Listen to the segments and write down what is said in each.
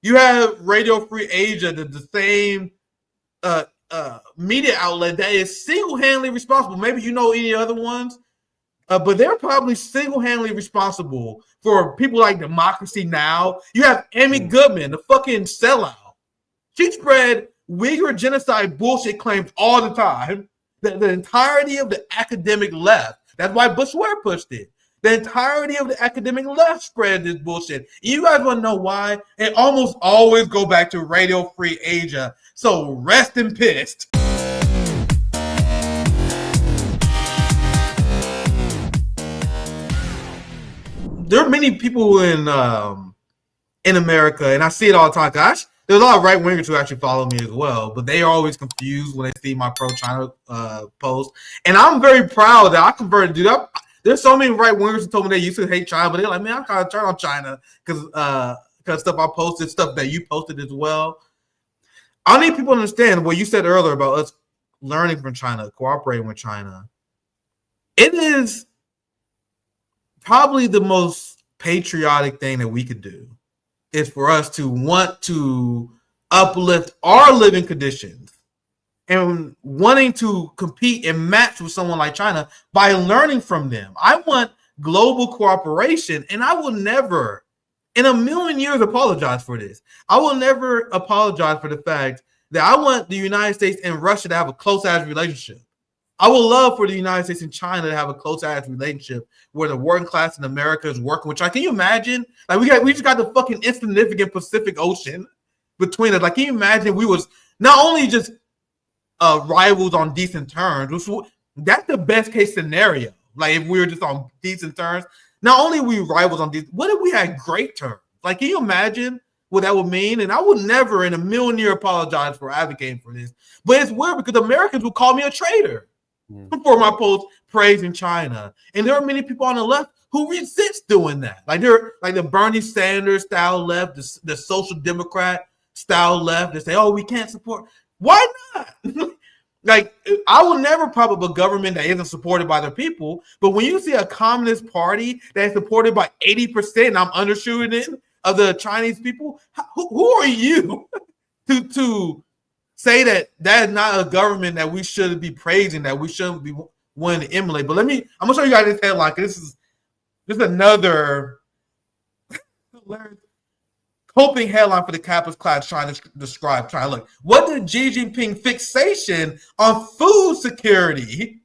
You have Radio Free Asia, the same media outlet that is single-handedly responsible. Maybe you know any other ones, but they're probably single-handedly responsible for people like Democracy Now! You have Amy Goodman, the fucking sellout. She spread Uyghur genocide bullshit claims all the time. The entirety of the academic left. That's why Bushware pushed it. The entirety of the academic left spread this bullshit. You guys want to know why? It almost always go back to Radio Free Asia. So rest in pissed. There are many people in America, and I see it all the time. Gosh, there's a lot of right wingers who actually follow me as well, but they are always confused when they see my pro-China post. And I'm very proud that I converted, dude. There's so many right wingers who told me they used to hate China, but they're like, man, I kind of turn on China because stuff I posted, stuff that you posted as well. I need people to understand what you said earlier about us learning from China, cooperating with China. It is probably the most patriotic thing that we could do. Is for us to want to uplift our living conditions and wanting to compete and match with someone like China by learning from them. I want global cooperation, and I will never, in a million years, apologize for this. I will never apologize for the fact that I want the United States and Russia to have a close-ass relationship. I would love for the United States and China to have a close-ass relationship where the working class in America is working with China. Can you imagine? Like we just got the fucking insignificant Pacific Ocean between us. Like, can you imagine we was not only just rivals on decent terms, that's the best case scenario. Like if we were just on decent terms, not only we rivals on decent, what if we had great terms? Like, can you imagine what that would mean? And I would never in a million years apologize for advocating for this. But it's weird because Americans would call me a traitor for my post praising China. And there are many people on the left who resist doing that. Like they're like the Bernie Sanders style left, the Social Democrat style left. They say, oh, we can't support. Why not? Like, I will never prop up a government that isn't supported by their people. But when you see a communist party that's supported by 80%, and I'm undershooting it, of the Chinese people, who are you to say that is not a government that we should be praising, that we shouldn't be wanting to emulate? But I'm gonna show you guys this headline. This is another coping headline for the capitalist class trying to describe China. Look, what did Xi Jinping fixation on food security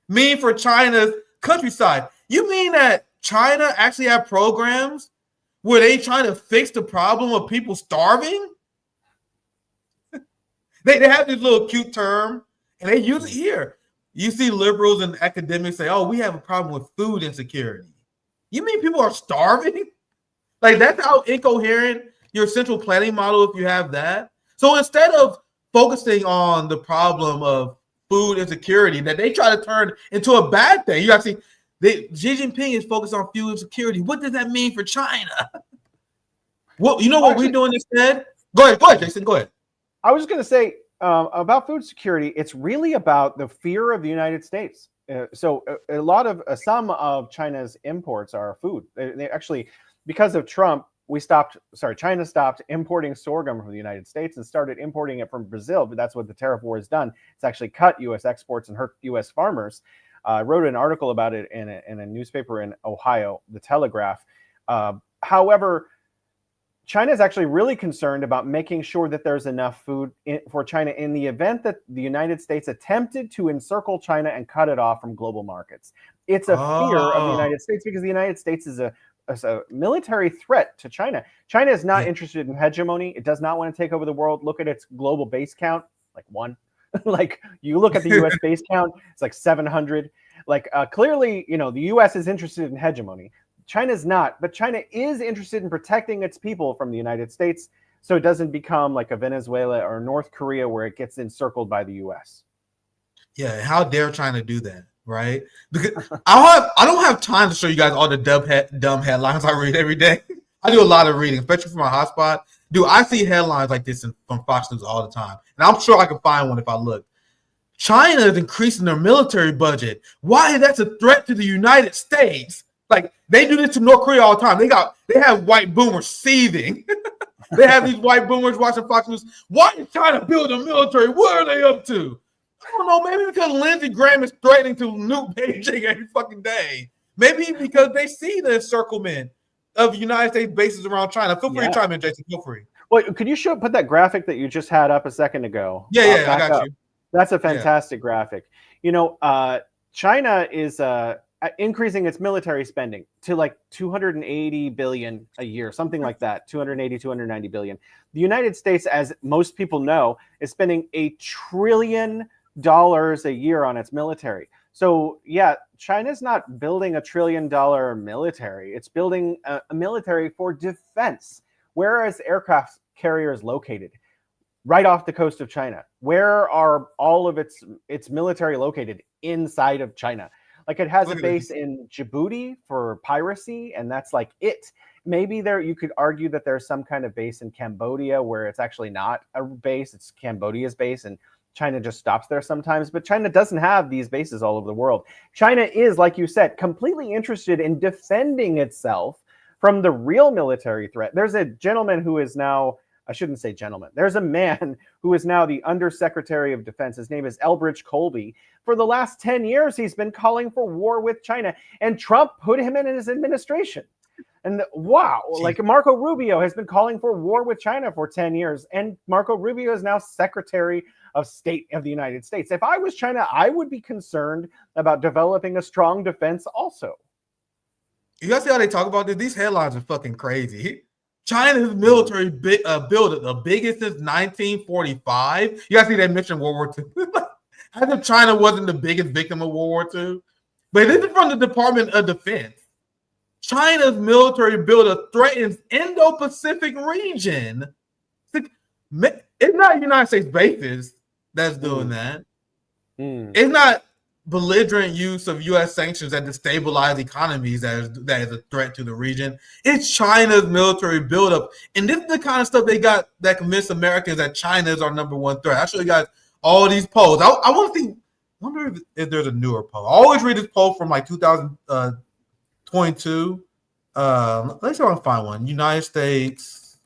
mean for China's countryside? You mean that China actually have programs where they trying to fix the problem of people starving? They have this little cute term, and they use it here. You see liberals and academics say, oh, we have a problem with food insecurity. You mean people are starving? Like, that's how incoherent your central planning model, if you have that. So instead of focusing on the problem of food insecurity that they try to turn into a bad thing, you actually, Xi Jinping is focused on food insecurity. What does that mean for China? Well, you know what we're doing instead? Go ahead, Jason, go ahead. I was going to say about food security, it's really about the fear of the United States. So some of China's imports are food. They actually, because of Trump, China stopped importing sorghum from the United States and started importing it from Brazil. But that's what the tariff war has done. It's actually cut U.S. exports and hurt U.S. farmers. I wrote an article about it in a newspaper in Ohio, The Telegraph. However, China is actually really concerned about making sure that there's enough food for China in the event that the United States attempted to encircle China and cut it off from global markets. It's a fear of the United States because the United States is a military threat to China. China is not interested in hegemony. It does not want to take over the world. Look at its global base count, like 1. Like, you look at the U.S. base count, it's like 700. Like, clearly, the U.S. is interested in hegemony. China's not, but China is interested in protecting its people from the United States so it doesn't become like a Venezuela or North Korea where it gets encircled by the U.S. Yeah, how dare China do that, right? Because I don't have time to show you guys all the dumb headlines I read every day. I do a lot of reading, especially from my hotspot. Dude, I see headlines like this from Fox News all the time, and I'm sure I can find one if I look. China is increasing their military budget. Why? That's a threat to the United States. Like, they do this to North Korea all the time. They have white boomers seething They have these white boomers watching Fox News. Why is China building a military? What are they up to? I don't know. Maybe because Lindsey Graham is threatening to nuke Beijing every fucking day. Maybe because they see the encirclement of United States bases around China. Feel free to chime in, Jason. Feel free. Well, could you put that graphic that you just had up a second ago? Yeah, I got you. That's a fantastic graphic. You know, China is increasing its military spending to like 280 billion a year, something like that, 280, 290 billion. The United States, as most people know, is spending $1 trillion a year on its military. So yeah, China's not building $1 trillion military. It's building a military for defense. Where is aircraft carriers located? Right off the coast of China. Where are all of its military located? Inside of China. Like it has a base in Djibouti for piracy, and that's like it. Maybe you could argue that there's some kind of base in Cambodia where it's actually not a base, it's Cambodia's base, and China just stops there sometimes. But China doesn't have these bases all over the world. China is, like you said, completely interested in defending itself from the real military threat. There's a gentleman who is now, I shouldn't say gentleman, there's a man who is now the Undersecretary of Defense. His name is Elbridge Colby. For the last 10 years, he's been calling for war with China, and Trump put him in his administration. And like Marco Rubio has been calling for war with China for 10 years, and Marco Rubio is now Secretary of State of the United States. If I was China, I would be concerned about developing a strong defense also. You guys see how they talk about this? These headlines are fucking crazy. China's military build the biggest since 1945. You guys see they mentioned World War II. As if China wasn't the biggest victim of World War II. But this is from the Department of Defense. China's military buildup threatens Indo-Pacific region. It's not United States bases that's doing that. It's not belligerent use of U.S. sanctions that destabilize economies that is a threat to the region. It's China's military buildup. And this is the kind of stuff they got that convinced Americans that China is our number one threat. I show you guys all these polls. I wonder if there's a newer poll. I always read this poll from like 2022. Let's see if I can find one. United States.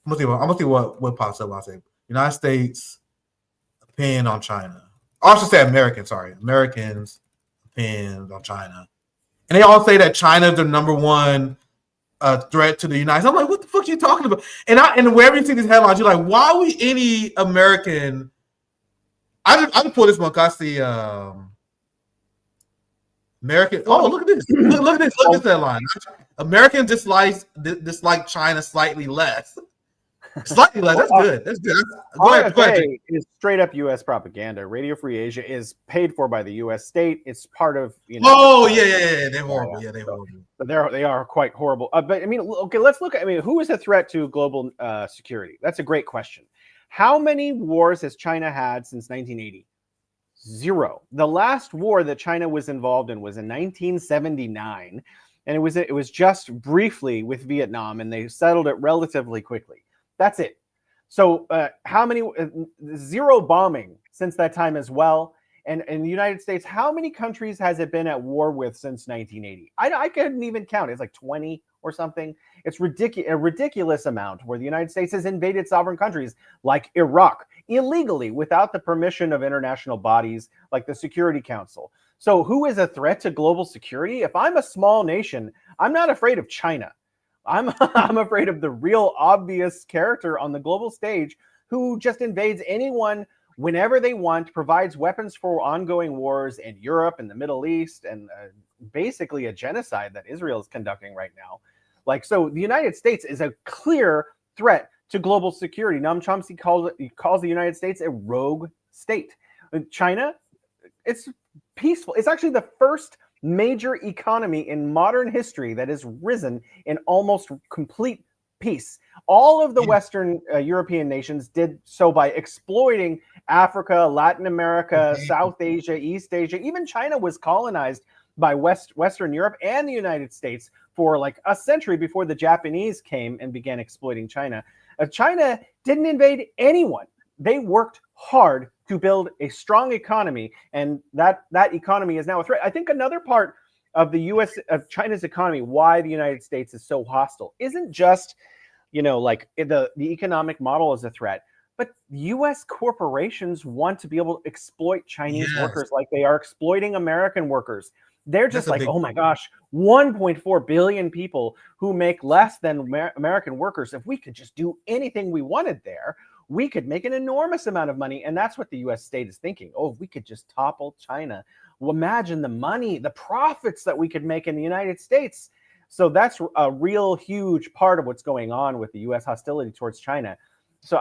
I'm gonna see what pops up. I say United States opinion on China. I should say Americans opinions on China. And they all say that China is the number one threat to the United States. I'm like, what the fuck are you talking about? And wherever you see these headlines, you're like, why would any American? I just pull this one because I see American. Oh, look at this! Look at this! Look at this headline. Americans dislike China slightly less. Slightly less. That's good. That's good. Go ahead. Is straight up U.S. propaganda. Radio Free Asia is paid for by the U.S. state. It's part of Oh yeah. They're horrible. Yeah, they're horrible. They are quite horrible. But I mean, okay, let's look at. I mean, who is a threat to global security? That's a great question. How many wars has China had since 1980? 0. The last war that China was involved in was in 1979, and it was just briefly with Vietnam, and they settled it relatively quickly. That's it. So how many 0 bombing since that time as well? And in the United States, how many countries has it been at war with since 1980? I couldn't even count. It's like 20 or something. It's a ridiculous amount where the United States has invaded sovereign countries like Iraq illegally without the permission of international bodies like the Security Council. So who is a threat to global security? If I'm a small nation, I'm not afraid of China. I'm afraid of the real obvious character on the global stage who just invades anyone whenever they want, provides weapons for ongoing wars in Europe and the Middle East, and basically a genocide that Israel is conducting right now. Like, so the United States is a clear threat to global security. Noam Chomsky calls the United States a rogue state. China, it's peaceful. It's actually the first major economy in modern history that has risen in almost complete peace. All of the Western European nations did so by exploiting Africa, Latin America, South Asia, East Asia. Even China was colonized by Western Europe and the United States for like a century before the Japanese came and began exploiting China. China didn't invade anyone. They worked hard to build a strong economy, and that economy is now a threat. I think another part of China's economy, why the United States is so hostile, isn't just like the economic model is a threat. But U.S. corporations want to be able to exploit Chinese workers like they are exploiting American workers. They're just like, oh my gosh, 1.4 billion people who make less than American workers. If we could just do anything we wanted there, we could make an enormous amount of money. And that's what the U.S. state is thinking. Oh, if we could just topple China. Well, imagine the money, the profits that we could make in the United States. So that's a real huge part of what's going on with the U.S. hostility towards China. So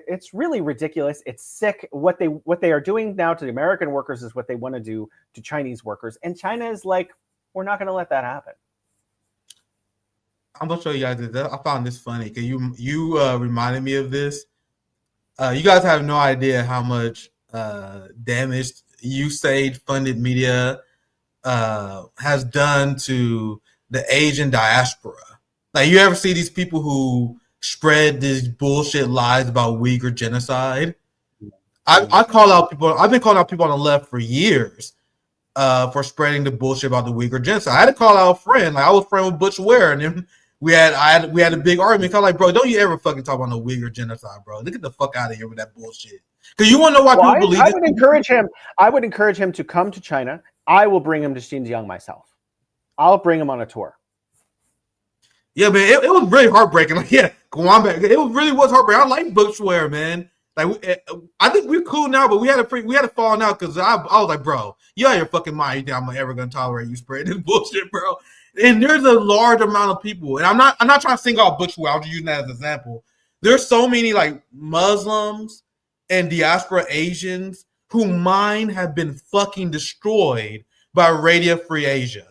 it's really ridiculous. It's sick. What they are doing now to the American workers is what they want to do to Chinese workers. And China is like, we're not going to let that happen. I'm going to show you guys this. I found this funny because you reminded me of this. You guys have no idea how much damage USAID funded media has done to the Asian diaspora. Like, you ever see these people who spread these bullshit lies about Uyghur genocide? I call out people. I've been calling out people on the left for years for spreading the bullshit about the Uyghur genocide. I had to call out a friend. Like, I was friend with Butch Ware, and then we had a big argument. I was like, bro, don't you ever fucking talk about no Uyghur genocide, bro? Get the fuck out of here with that bullshit. Because you want to know why people believe it. I would encourage him to come to China. I will bring him to Xinjiang myself. I'll bring him on a tour. Yeah, man, it was really heartbreaking. Like, yeah, Guam, it really was heartbreaking. I like Butch Ware, man. Like, I think we're cool now, but we had to fall out because I was like, bro, you out of your fucking mind. You think I'm ever gonna tolerate you spreading this bullshit, bro? And there's a large amount of people, and I'm not trying to single out Butch Ware. I'm just using that as an example. There's so many like Muslims and diaspora Asians whose mind have been fucking destroyed by Radio Free Asia.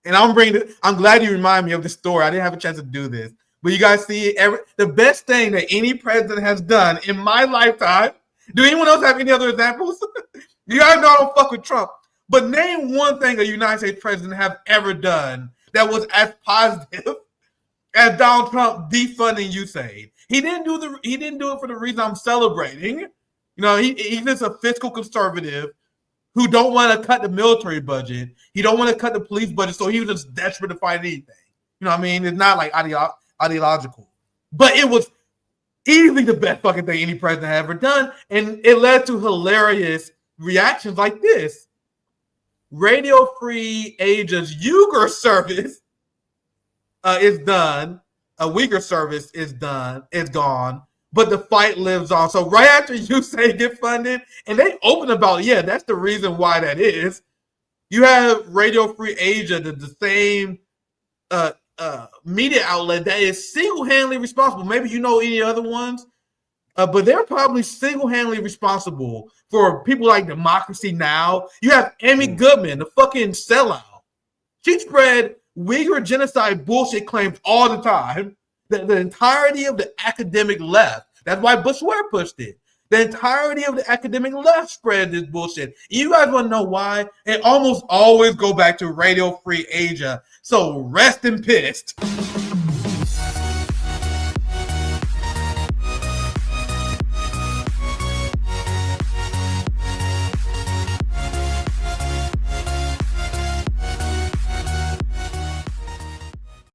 And I'm glad you remind me of this story. I didn't have a chance to do this. But you guys see, the best thing that any president has done in my lifetime. Do anyone else have any other examples? You guys know I don't fuck with Trump. But name one thing a United States president have ever done that was as positive as Donald Trump defunding USAID. He didn't do it for the reason I'm celebrating. You know, he's just a fiscal conservative who don't want to cut the military budget. He don't want to cut the police budget, so he was just desperate to fight anything. You know what I mean? It's not like ideological. But it was easily the best fucking thing any president had ever done, and it led to hilarious reactions like this. Radio Free Asia's Uyghur service is done. A Uyghur service is gone. But the fight lives on. So right after USAID get funded, and they open about, yeah, that's the reason why that is. You have Radio Free Asia, the same media outlet that is single-handedly responsible. Maybe you know any other ones, but they're probably single-handedly responsible for people like Democracy Now! You have Amy Goodman, the fucking sellout. She spread Uyghur genocide bullshit claims all the time. The entirety of the academic left. That's why Butch Ware pushed it. The entirety of the academic left spread this bullshit. You guys want to know why? It almost always go back to Radio Free Asia. So rest in pissed.